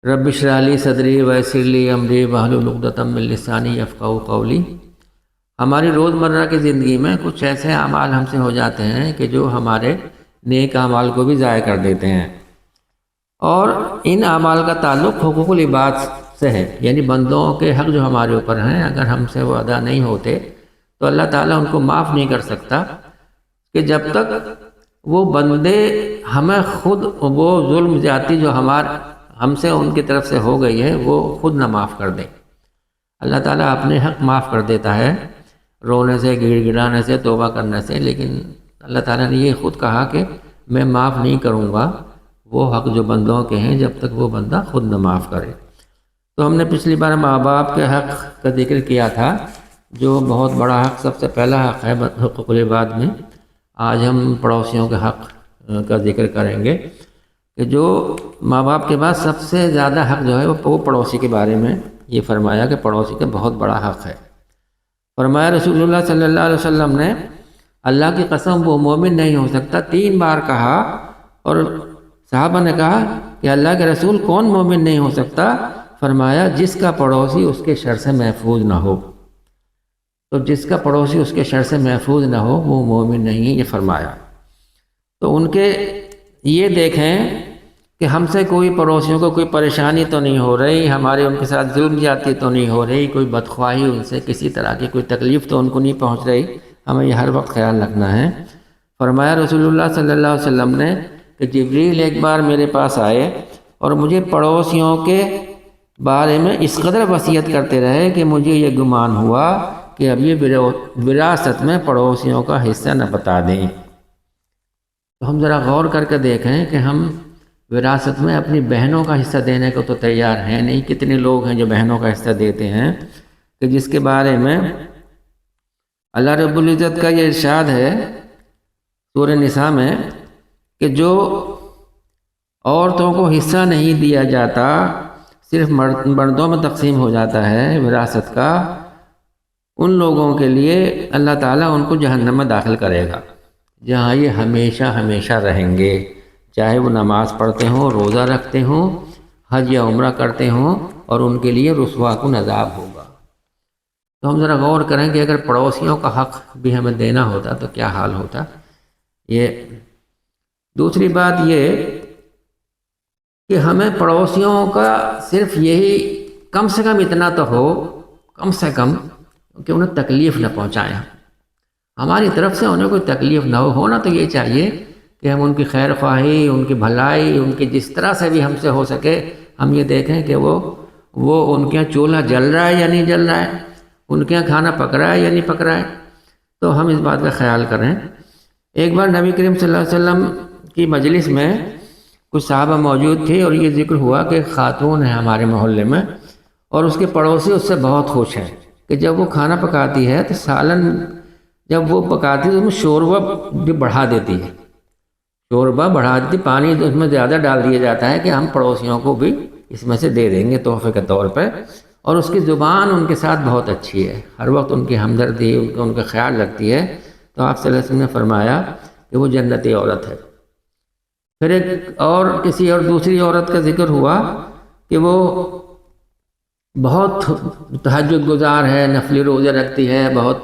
رب اشرح لی صدری ویسر لی امری واحلل عقدۃ من لسانی یفقہوا قولی۔ ہماری روزمرہ کی زندگی میں کچھ ایسے اعمال ہم سے ہو جاتے ہیں کہ جو ہمارے نیک اعمال کو بھی ضائع کر دیتے ہیں، اور ان اعمال کا تعلق حقوق العباد سے ہے، یعنی بندوں کے حق جو ہمارے اوپر ہیں اگر ہم سے وہ ادا نہیں ہوتے تو اللہ تعالیٰ ان کو معاف نہیں کر سکتا کہ جب تک وہ بندے ہمیں خود وہ ظلم زیادتی جو ہم سے ان کی طرف سے ہو گئی ہے وہ خود نہ معاف کر دیں۔ اللہ تعالیٰ اپنے حق معاف کر دیتا ہے رونے سے، گڑ گڑانے سے، توبہ کرنے سے، لیکن اللہ تعالیٰ نے یہ خود کہا کہ میں معاف نہیں کروں گا وہ حق جو بندوں کے ہیں جب تک وہ بندہ خود نہ معاف کرے۔ تو ہم نے پچھلی بار ماں باپ کے حق کا ذکر کیا تھا جو بہت بڑا حق، سب سے پہلا حق ہے حقوق العباد میں۔ آج ہم پڑوسیوں کے حق کا ذکر کریں گے کہ جو ماں باپ کے بعد سب سے زیادہ حق جو ہے وہ پڑوسی کے بارے میں یہ فرمایا کہ پڑوسی کا بہت بڑا حق ہے۔ فرمایا رسول اللہ صلی اللہ علیہ وسلم نے اللہ کی قسم وہ مومن نہیں ہو سکتا 3 بار کہا، اور صحابہ نے کہا کہ اللہ کے رسول کون مومن نہیں ہو سکتا؟ فرمایا جس کا پڑوسی اس کے شر سے محفوظ نہ ہو۔ تو جس کا پڑوسی اس کے شر سے محفوظ نہ ہو وہ مومن نہیں ہے، یہ فرمایا۔ تو ان کے یہ دیکھیں کہ ہم سے کوئی پڑوسیوں کو کوئی پریشانی تو نہیں ہو رہی، ہمارے ان کے ساتھ ظلم زیادتی تو نہیں ہو رہی، کوئی بدخواہی ان سے کسی طرح کی کوئی تکلیف تو ان کو نہیں پہنچ رہی، ہمیں یہ ہر وقت خیال رکھنا ہے۔ فرمایا رسول اللہ صلی اللہ علیہ وسلم نے کہ جبریل ایک بار میرے پاس آئے اور مجھے پڑوسیوں کے بارے میں اس قدر وصیت کرتے رہے کہ مجھے یہ گمان ہوا کہ اب یہ وراثت میں پڑوسیوں کا حصہ نہ بتا دیں۔ تو ہم ذرا غور کر کے دیکھیں کہ ہم وراثت میں اپنی بہنوں کا حصہ دینے کو تو تیار ہیں نہیں۔ کتنے لوگ ہیں جو بہنوں کا حصہ دیتے ہیں کہ جس کے بارے میں اللہ رب العزت کا یہ ارشاد ہے سورہ نساء میں کہ جو عورتوں کو حصہ نہیں دیا جاتا، صرف مردوں میں تقسیم ہو جاتا ہے وراثت کا، ان لوگوں کے لیے اللہ تعالیٰ ان کو جہنم میں داخل کرے گا، جہاں یہ ہمیشہ ہمیشہ رہیں گے، چاہے وہ نماز پڑھتے ہوں، روزہ رکھتے ہوں، حج یا عمرہ کرتے ہوں، اور ان کے لیے رسوا کن عذاب ہوگا۔ تو ہم ذرا غور کریں کہ اگر پڑوسیوں کا حق بھی ہمیں دینا ہوتا تو کیا حال ہوتا۔ یہ دوسری بات یہ کہ ہمیں پڑوسیوں کا صرف یہی کم سے کم اتنا تو ہو، کم سے کم کہ انہیں تکلیف نہ پہنچائیں، ہماری طرف سے انہیں کوئی تکلیف نہ ہونا تو یہ چاہیے کہ ہم ان کی خیر خواہی، ان کی بھلائی، ان کی جس طرح سے بھی ہم سے ہو سکے ہم یہ دیکھیں کہ وہ ان کے یہاں چولہا جل رہا ہے یا نہیں جل رہا ہے، ان کے یہاں کھانا پک رہا ہے یا نہیں پک رہا ہے، تو ہم اس بات کا خیال کریں۔ ایک بار نبی کریم صلی اللہ علیہ وسلم کی مجلس میں کچھ صحابہ موجود تھے اور یہ ذکر ہوا کہ خاتون ہے ہمارے محلے میں اور اس کے پڑوسی اس سے بہت خوش ہیں کہ جب وہ کھانا پکاتی ہے تو سالن جب وہ پکاتی ہے تو اس میں شوربہ بھی بڑھا دیتی ہے، شوربہ بڑھا دیتی، پانی اس میں زیادہ ڈال دیا جاتا ہے کہ ہم پڑوسیوں کو بھی اس میں سے دے دیں گے تحفے کے طور پہ، اور اس کی زبان ان کے ساتھ بہت اچھی ہے، ہر وقت ان کی ہمدردی، ان کا خیال رکھتی ہے۔ تو آپ صلی اللہ علیہ وسلم نے فرمایا کہ وہ جنتی عورت ہے۔ پھر ایک اور کسی اور دوسری عورت کا ذکر ہوا کہ وہ بہت تہجد گزار ہے، نفلی روزے رکھتی ہے، بہت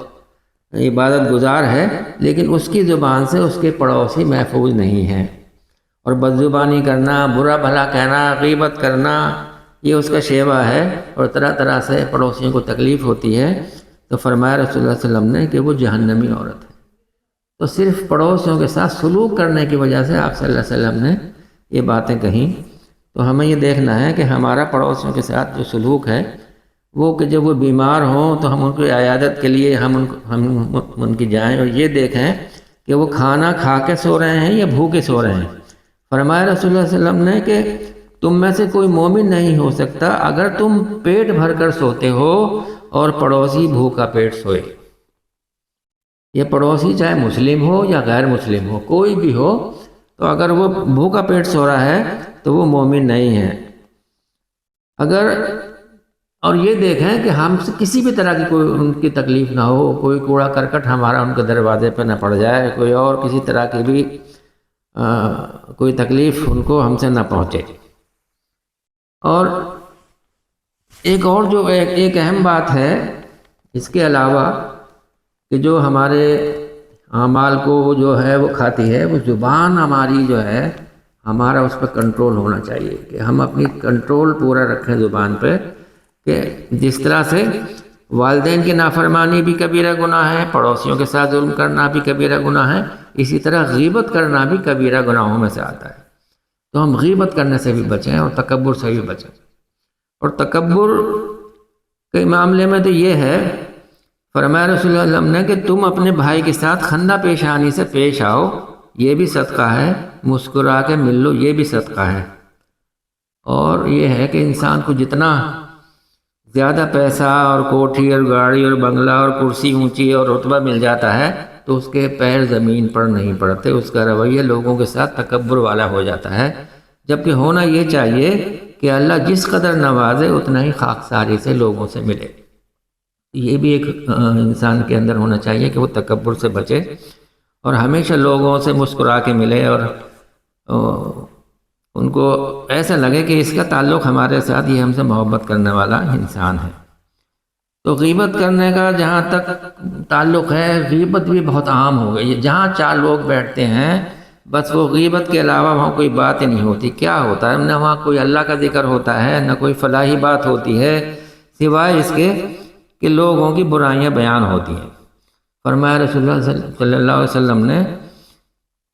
عبادت گزار ہے، لیکن اس کی زبان سے اس کے پڑوسی محفوظ نہیں ہیں، اور بدزبانی کرنا، برا بھلا کہنا، غیبت کرنا، یہ اس کا شیوہ ہے، اور طرح طرح سے پڑوسیوں کو تکلیف ہوتی ہے۔ تو فرمایا رسول اللہ صلی اللہ علیہ وسلم نے کہ وہ جہنمی عورت ہے۔ تو صرف پڑوسیوں کے ساتھ سلوک کرنے کی وجہ سے آپ صلی اللہ علیہ وسلم نے یہ باتیں کہیں۔ تو ہمیں یہ دیکھنا ہے کہ ہمارا پڑوسیوں کے ساتھ جو سلوک ہے وہ کہ جب وہ بیمار ہوں تو ہم ان کی عیادت کے لیے ہم ان کی جائیں، اور یہ دیکھیں کہ وہ کھانا کھا کے سو رہے ہیں یا بھوکے سو رہے ہیں۔ فرمایا رسول اللہ صلی اللہ علیہ وسلم نے کہ تم میں سے کوئی مومن نہیں ہو سکتا اگر تم پیٹ بھر کر سوتے ہو اور پڑوسی بھوکا پیٹ سوئے۔ یہ پڑوسی چاہے مسلم ہو یا غیر مسلم ہو، کوئی بھی ہو، تو اگر وہ بھوکا پیٹ سو رہا ہے تو وہ مومن نہیں ہے۔ اور یہ دیکھیں کہ ہم سے کسی بھی طرح کی کوئی ان کی تکلیف نہ ہو، کوئی کوڑا کرکٹ ہمارا ان کے دروازے پہ نہ پڑ جائے، کوئی اور کسی طرح کی بھی کوئی تکلیف ان کو ہم سے نہ پہنچے۔ اور ایک اور جو ایک اہم بات ہے اس کے علاوہ کہ جو ہمارے اعمال کو جو ہے وہ کھاتی ہے، وہ زبان ہماری جو ہے ہمارا اس پہ کنٹرول ہونا چاہیے، کہ ہم اپنی کنٹرول پورا رکھیں زبان پہ، کہ جس طرح سے والدین کی نافرمانی بھی کبیرہ گناہ ہے، پڑوسیوں کے ساتھ ظلم کرنا بھی کبیرہ گناہ ہے، اسی طرح غیبت کرنا بھی کبیرہ گناہوں میں سے آتا ہے۔ تو ہم غیبت کرنے سے بھی بچیں اور تکبر سے بھی بچیں۔ اور تکبر کے معاملے میں تو یہ ہے، فرمایا رسول اللہ علیہ وسلم نے کہ تم اپنے بھائی کے ساتھ خندہ پیشانی سے پیش آؤ، یہ بھی صدقہ ہے، مسکرا کے مل لو، یہ بھی صدقہ ہے۔ اور یہ ہے کہ انسان کو جتنا زیادہ پیسہ اور کوٹھی اور گاڑی اور بنگلہ اور کرسی اونچی اور رتبہ مل جاتا ہے تو اس کے پیر زمین پر نہیں پڑتے، اس کا رویہ لوگوں کے ساتھ تکبر والا ہو جاتا ہے، جبکہ ہونا یہ چاہیے کہ اللہ جس قدر نوازے اتنا ہی خاکساری سے لوگوں سے ملے۔ یہ بھی ایک انسان کے اندر ہونا چاہیے کہ وہ تکبر سے بچے اور ہمیشہ لوگوں سے مسکرا کے ملے، اور ان کو ایسا لگے کہ اس کا تعلق ہمارے ساتھ، یہ ہم سے محبت کرنے والا انسان ہے۔ تو غیبت کرنے کا جہاں تک تعلق ہے، غیبت بھی بہت عام ہو گئی ہے، جہاں چار لوگ بیٹھتے ہیں بس وہ غیبت کے علاوہ وہاں کوئی بات ہی نہیں ہوتی۔ کیا ہوتا ہے؟ نہ وہاں کوئی اللہ کا ذکر ہوتا ہے، نہ کوئی فلاحی بات ہوتی ہے، سوائے اس کے کہ لوگوں کی برائیاں بیان ہوتی ہیں۔ فرمایا رسول اللہ صلی اللہ علیہ وسلم نے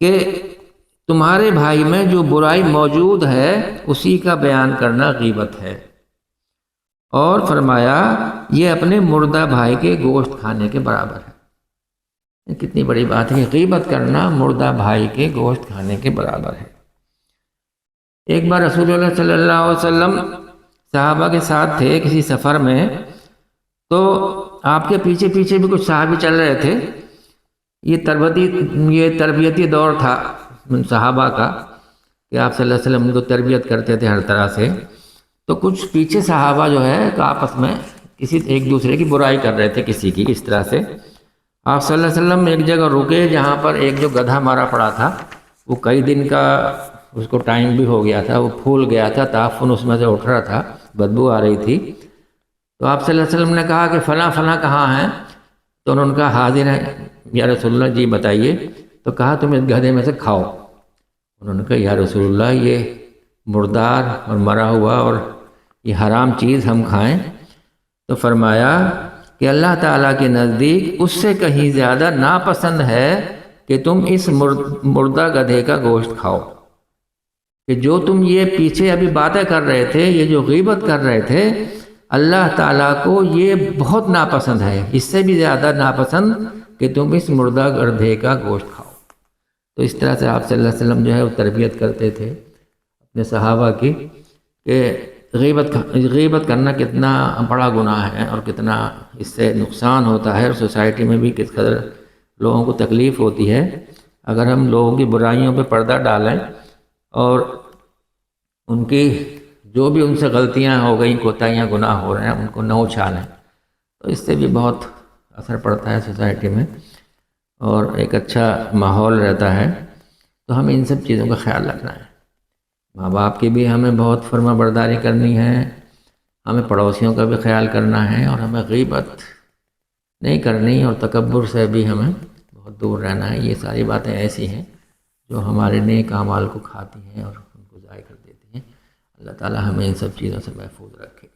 کہ تمہارے بھائی میں جو برائی موجود ہے اسی کا بیان کرنا غیبت ہے، اور فرمایا یہ اپنے مردہ بھائی کے گوشت کھانے کے برابر ہے۔ کتنی بڑی بات ہے، غیبت کرنا مردہ بھائی کے گوشت کھانے کے برابر ہے۔ ایک بار رسول اللہ صلی اللہ علیہ وسلم صحابہ کے ساتھ تھے کسی سفر میں، تو آپ کے پیچھے پیچھے بھی کچھ صحابی چل رہے تھے۔ یہ تربیتی دور تھا صحابہ کا کہ آپ صلی اللہ علیہ وسلم ان کو تربیت کرتے تھے ہر طرح سے۔ تو کچھ پیچھے صحابہ جو ہے آپس میں ایک دوسرے کی برائی کر رہے تھے کسی کی، اس طرح سے آپ صلی اللہ علیہ وسلم ایک جگہ رکے جہاں پر ایک جو گدھا مارا پڑا تھا، وہ کئی دن کا اس کو ٹائم بھی ہو گیا تھا، وہ پھول گیا تھا، تعفن اس میں سے اٹھ رہا تھا، بدبو آ رہی تھی۔ تو آپ صلی اللہ علیہ وسلم نے کہا کہ فلاں فلاں کہاں ہیں؟ تو انہوں نے کہا حاضر ہے یا رسول اللہ، جی بتائیے۔ تو کہا تم اس گدھے میں سے کھاؤ۔ انہوں نے کہا یا رسول اللہ یہ مردار اور مرا ہوا اور یہ حرام چیز ہم کھائیں؟ تو فرمایا کہ اللہ تعالیٰ کے نزدیک اس سے کہیں زیادہ ناپسند ہے کہ تم اس مردہ گدھے کا گوشت کھاؤ، کہ جو تم یہ پیچھے ابھی باتیں کر رہے تھے، یہ جو غیبت کر رہے تھے، اللہ تعالیٰ کو یہ بہت ناپسند ہے، اس سے بھی زیادہ ناپسند کہ تم اس مردہ گدھے کا گوشت کھاؤ۔ تو اس طرح سے آپ صلی اللہ علیہ وسلم جو ہے وہ تربیت کرتے تھے اپنے صحابہ کی، کہ غیبت کرنا کتنا بڑا گناہ ہے اور کتنا اس سے نقصان ہوتا ہے، اور سوسائٹی میں بھی کس قدر لوگوں کو تکلیف ہوتی ہے اگر ہم لوگوں کی برائیوں پہ پردہ ڈالیں اور ان کی جو بھی ان سے غلطیاں ہو گئیں، کوتاہیاں، گناہ ہو رہے ہیں، ان کو نہ اچھالیں، تو اس سے بھی بہت اثر پڑتا ہے سوسائٹی میں اور ایک اچھا ماحول رہتا ہے۔ تو ہمیں ان سب چیزوں کا خیال رکھنا ہے۔ ماں باپ کی بھی ہمیں بہت فرما برداری کرنی ہے، ہمیں پڑوسیوں کا بھی خیال کرنا ہے، اور ہمیں غیبت نہیں کرنی، اور تکبر سے بھی ہمیں بہت دور رہنا ہے۔ یہ ساری باتیں ایسی ہیں جو ہمارے نیک اعمال کو کھاتی ہیں اور ان کو ضائع کر دیتی ہیں۔ اللہ تعالی ہمیں ان سب چیزوں سے محفوظ رکھے۔